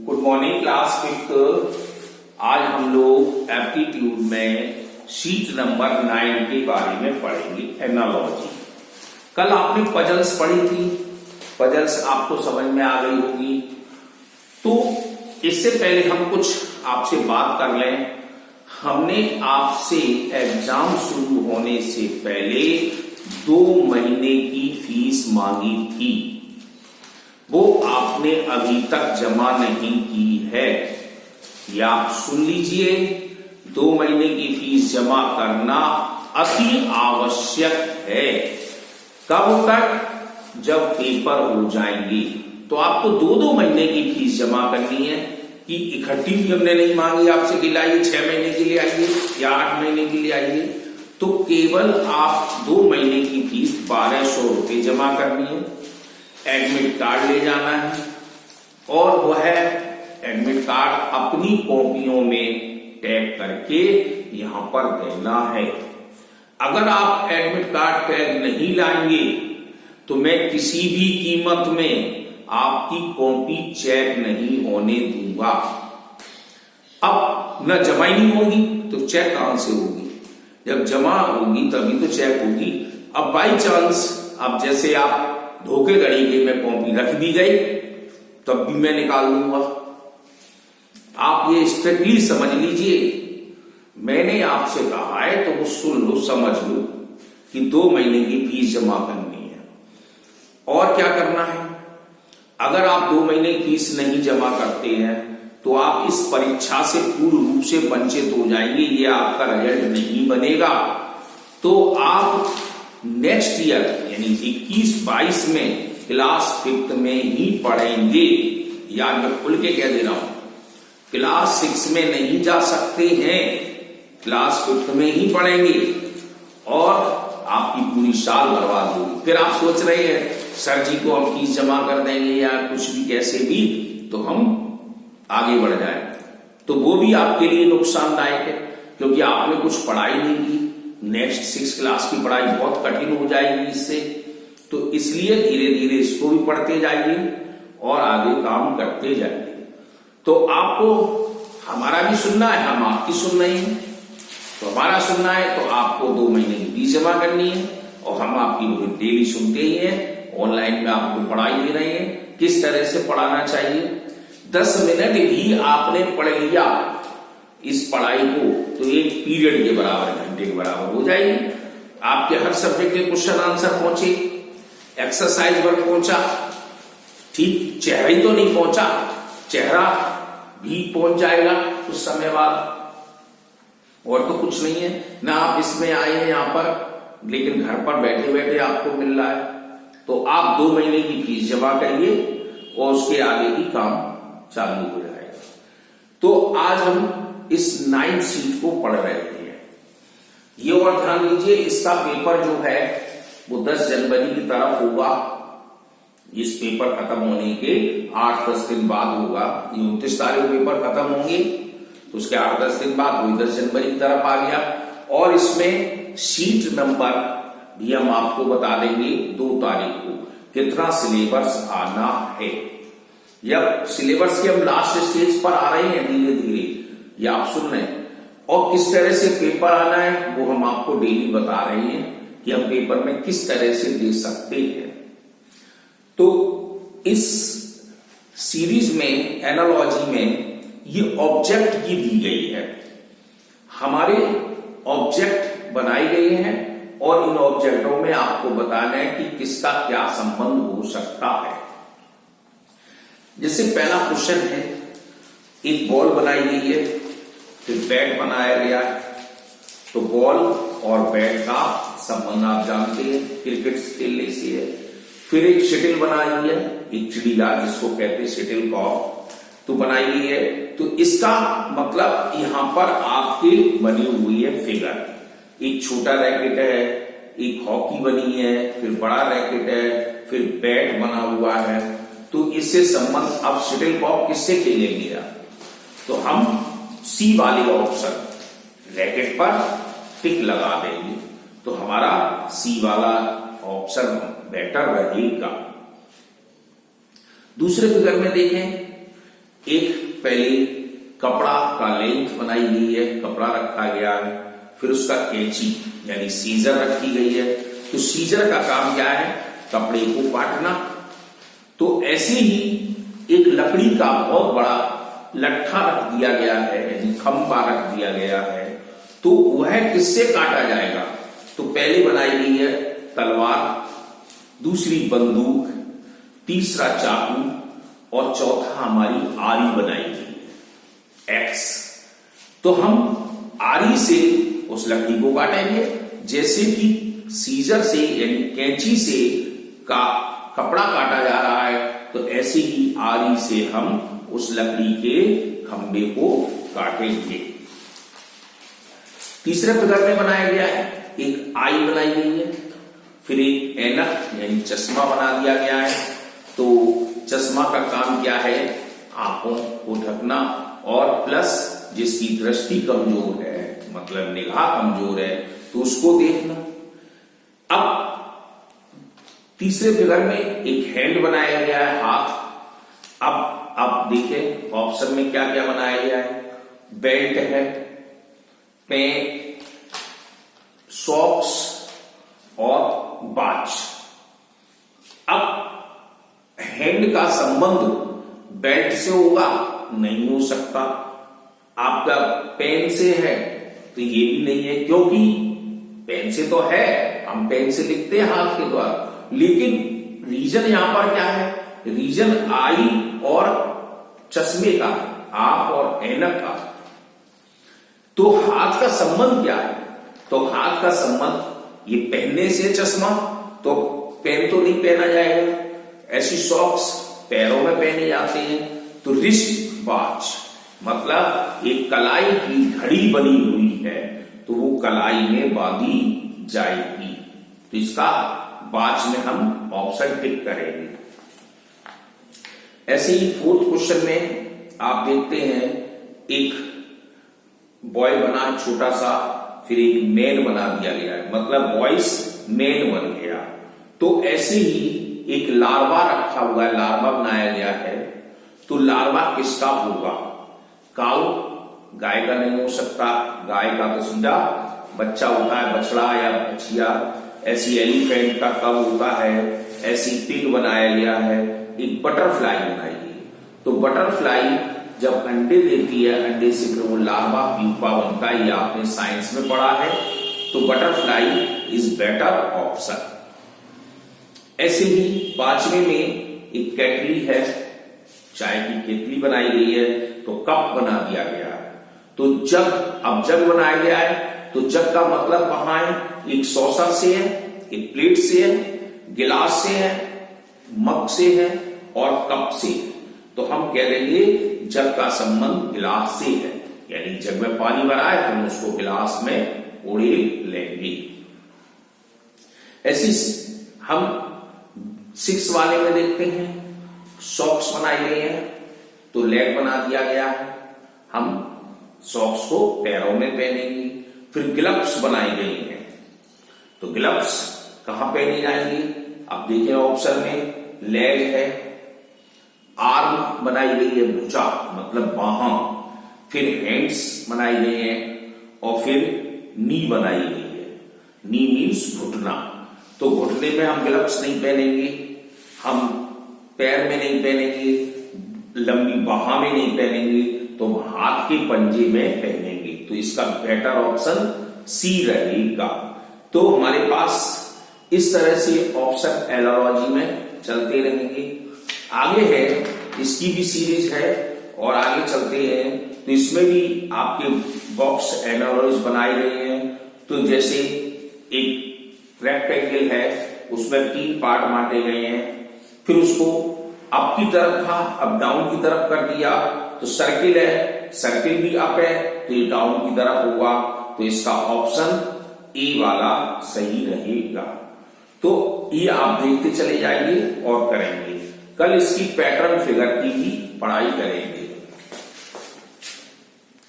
Good morning class fifth. आज हम लोग एप्टीट्यूड में शीट नंबर 9 के बारे में पढ़ेंगे, एनालॉजी। कल आपने पजल्स पढ़ी थी, पजल्स आपको समझ में आ गई होगी। तो इससे पहले हम कुछ आपसे बात कर लें। हमने आपसे एग्जाम शुरू होने से पहले 2 महीने की फीस मांगी थी, वो आपने अभी तक जमा नहीं की है। या आप सुन लीजिए, 2 महीने की फीस जमा करना अति आवश्यक है। कब तक? जब पेपर हो जाएंगे। तो आपको 2-2 महीने की फीस जमा करनी है कि इकट्ठी भी हमने नहीं मांगी आपसे कि लाइए 6 महीने के लिए आइए या 8 महीने के लिए आइए। तो केवल आप 2 महीने की फीस 1200 रुपये जमा करनी है। एडमिट कार्ड ले जाना है और वह एडमिट कार्ड अपनी कॉपियों में टैग करके यहां पर देना है। अगर आप एडमिट कार्ड टैग नहीं लाएंगे तो मैं किसी भी कीमत में आपकी कॉपी चेक नहीं होने दूंगा। अब न जमा ही नहीं होगी तो चेक कहां से होगी? जब जमा होगी तभी तो चेक होगी। अब बाई चांस अब जैसे आप धोखेधड़ी के में कॉपी रख दी गई तब भी मैं निकाल लूंगा। आप ये स्ट्रिक्टली समझ लीजिए। मैंने आपसे कहा है तो वो सुन लो, समझ लो कि 2 महीने की फीस जमा करनी है। और क्या करना है? अगर आप 2 महीने की फीस नहीं जमा करते हैं तो आप इस परीक्षा से पूर्ण रूप से वंचित हो जाएंगे। ये आपका रिजल्ट नहीं बनेगा। तो आप नेक्स्ट ईयर यानी 21-22 में क्लास 5th में ही पढ़ेंगे। याद मैं खुल के कह दे रहा हूं, क्लास 6 में नहीं जा सकते हैं, क्लास 5th में ही पढ़ेंगे और आपकी पूरी साल बर्बाद होगी। फिर आप सोच रहे हैं सर जी को हम फीस जमा कर देंगे या कुछ भी कैसे भी तो हम आगे बढ़ जाए, तो वो भी आपके लिए नुकसानदायक है क्योंकि आपने कुछ पढ़ाई नहीं की। नेक्स्ट 6 क्लास की पढ़ाई बहुत कठिन हो जाएगी इससे। तो इसलिए धीरे धीरे इसको भी पढ़ते जाइए और आगे काम करते जाइए। तो आपको हमारा भी सुनना है, हम आपकी सुन रहे हैं। तो हमारा सुनना है तो आपको 2 महीने की फीस जमा करनी है और हम आपकी डेली सुनते ही हैं। ऑनलाइन में आपको पढ़ाई दे रहे हैं किस तरह से पढ़ाना चाहिए। 10 मिनट भी आपने पढ़ लिया इस पढ़ाई को तो एक पीरियड के बराबर, घंटे के बराबर हो जाएगी। आपके हर सब्जेक्ट के क्वेश्चन आंसर पहुंचे, एक्सरसाइज वर्क पहुंचा, ठीक चेहरा ही तो नहीं पहुंचा, चेहरा भी पहुंच जाएगा कुछ समय बाद। और तो कुछ नहीं है ना, आप इसमें आए हैं यहां पर लेकिन घर पर बैठे बैठे आपको मिल रहा है। तो आप 2 महीने की फीस जमा करिए और उसके आगे ही काम चालू हो जाएगा। तो आज हम इस 9th शीट को पढ़ रहे हैं। ये और ध्यान लीजिए, इसका पेपर जो है वो 10 जनवरी की तरफ होगा। इस पेपर खत्म होने के 8-10 दिन बाद होगा। ये 29 तारीख पेपर खत्म होंगे तो उसके 8-10 दिन बाद वही 10 जनवरी की तरफ आ गया। और इसमें शीट नंबर भी हम आपको बता देंगे 2 तारीख को कितना सिलेबस आना है। जब सिलेबस के हम लास्ट स्टेज पर आ रहे हैं धीरे धीरे, ये आप सुन रहे हैं। और किस तरह से पेपर आना है वो हम आपको डेली बता रहे हैं कि हम पेपर में किस तरह से दे सकते हैं। तो इस सीरीज में, एनालॉजी में, ये ऑब्जेक्ट की दी गई है। हमारे ऑब्जेक्ट बनाए गए हैं और इन ऑब्जेक्टों में आपको बताना है कि किसका क्या संबंध हो सकता है। जैसे पहला क्वेश्चन है, एक बॉल बनाई गई है, फिर बैट बनाया गया है। तो बॉल और बैट का संबंध आप जानते हैं, क्रिकेट खेलने से है। फिर एक शटल बनाई है, एक चिड़िया जिसको कहते हैं शटल कॉक, तो बनाई गई है। तो इसका मतलब यहां पर आपके बनी हुई है फिगर। एक छोटा रैकेट है, एक हॉकी बनी है, फिर बड़ा रैकेट है, फिर बैट बना हुआ है। तो इससे संबंध, अब शटल कॉक किससे खेलेंगे आप? तो हम सी वाले ऑप्शन रैकेट पर टिक लगा देंगे तो हमारा सी वाला ऑप्शन बेटर रहेगा। दूसरे फिगर में देखें एक पहले कपड़ा का लेंथ बनाई गई है, कपड़ा रखा गया है, फिर उसका कैंची यानी सीजर रखी गई है। तो सीजर का काम क्या है? कपड़े को काटना। तो ऐसे ही एक लकड़ी का बहुत बड़ा लट्ठा रख दिया गया है, यानी खंभा रख दिया गया है। तो वह किससे काटा जाएगा? तो पहले बनाई गई है तलवार, दूसरी बंदूक, तीसरा चाकू और चौथा हमारी आरी बनाई गई है, एक्स। तो हम आरी से उस लकड़ी को काटेंगे, जैसे कि सीजर से यानी कैंची से का कपड़ा काटा जा रहा है, तो ऐसे ही आरी से हम उस लकड़ी के खंभे को काटेंगे। तीसरे फिगर में बनाया गया है, एक आई बनाई गई है, फिर एक ऐनक यानी चश्मा बना दिया गया है। तो चश्मा का काम क्या है? आंखों को ढकना, और प्लस जिसकी दृष्टि कमजोर है, मतलब निगाह कमजोर है, तो उसको देखना। अब तीसरे फिगर में एक हैंड बनाया गया है, हाथ। अब आप देखें ऑप्शन में क्या क्या बनाया गया है? बेल्ट है, पैंट, सॉक्स और वॉच। अब हैंड का संबंध बेल्ट से होगा? नहीं हो सकता। आपका पेन से है तो ये भी नहीं है, क्योंकि पेन से तो है, हम पेन से लिखते हैं हाथ के द्वारा, लेकिन रीजन यहां पर क्या है? रीजन आई और चश्मे का, आंख और ऐनक का। तो हाथ का संबंध क्या है? तो हाथ का संबंध ये पहनने से चश्मा, तो पेन तो नहीं पहना जाएगा। ऐसी सॉक्स पैरों में पहने जाते हैं। तो रिस्ट वॉच मतलब एक कलाई की घड़ी बनी हुई है, तो वो कलाई में बांधी जाएगी। तो इसका वॉच में हम ऑप्शन टिक करेंगे। ऐसे ही फोर्थ क्वेश्चन में आप देखते हैं, एक बॉय बना छोटा सा, फिर एक मैन बना दिया गया है, मतलब बॉयस मैन बन गया। तो ऐसे ही एक लार्वा रखा हुआ है, लार्वा बनाया गया है। तो लार्वा किसका होगा? काऊ, गाय का नहीं हो सकता। गाय का तो सीधा बच्चा होता है, बछड़ा या बछिया। ऐसी एलिफेंट का कब होता है। ऐसी पिग बनाया गया है। एक बटरफ्लाई बनाई गई। तो बटरफ्लाई जब अंडे देती है, अंडे से फिर वो लार्वा प्यूपा बनता है, ये आपने साइंस में पढ़ा है। तो बटरफ्लाई इज बेटर ऑप्शन। ऐसे ही पांचवे में एक केटली है, चाय की केतली बनाई गई है, तो कप बना दिया गया है। तो जग, अब जग बनाया गया है, तो जग का मतलब कहां है? एक सॉसर से है, एक प्लेट से है, गिलास से है, मग से है और कप से है। तो हम कह देंगे जग का संबंध गिलास से है, यानी जग में पानी भरा है तो हम उसको गिलास में उड़ेल लेंगे। ऐसी हम 6 वाले में देखते हैं, सॉक्स बनाई गई है, तो लेग बना दिया गया है, हम सॉक्स को पैरों में पहनेंगे। फिर ग्लव्स बनाई गई हैं, तो ग्लव्स कहां पहनी जाएंगी? अब देखिए ऑप्शन में लेग है, आर्म बनाई गई है, भुजा मतलब बाहां, फिर हैंड्स बनाई गई है और फिर नी बनाई गई है। नी मीन्स घुटना। तो घुटने में हम ग्लव्स नहीं पहनेंगे, हम पैर में नहीं पहनेंगे, लंबी बाह में नहीं पहनेंगे, तो हाथ के पंजे में पहनेंगे। तो इसका बेटर ऑप्शन सी रहेगा। तो हमारे पास इस तरह से ऑप्शन एनालॉजी में चलते रहेंगे। आगे है, इसकी भी सीरीज है और आगे चलते हैं, तो इसमें भी आपके बॉक्स एनालॉजी बनाए गए हैं। तो जैसे एक रेक्टेंगल है, उसमें 3 पार्ट बांटे गए हैं, फिर उसको अप की तरफ था, अब डाउन की तरफ कर दिया। तो सर्किल है, सर्किल भी अप है तो ये डाउन की तरफ होगा। तो इसका ऑप्शन ए वाला सही रहेगा। तो ये आप देखते चले जाएंगे और करेंगे। कल इसकी पैटर्न फिगर की भी पढ़ाई करेंगे।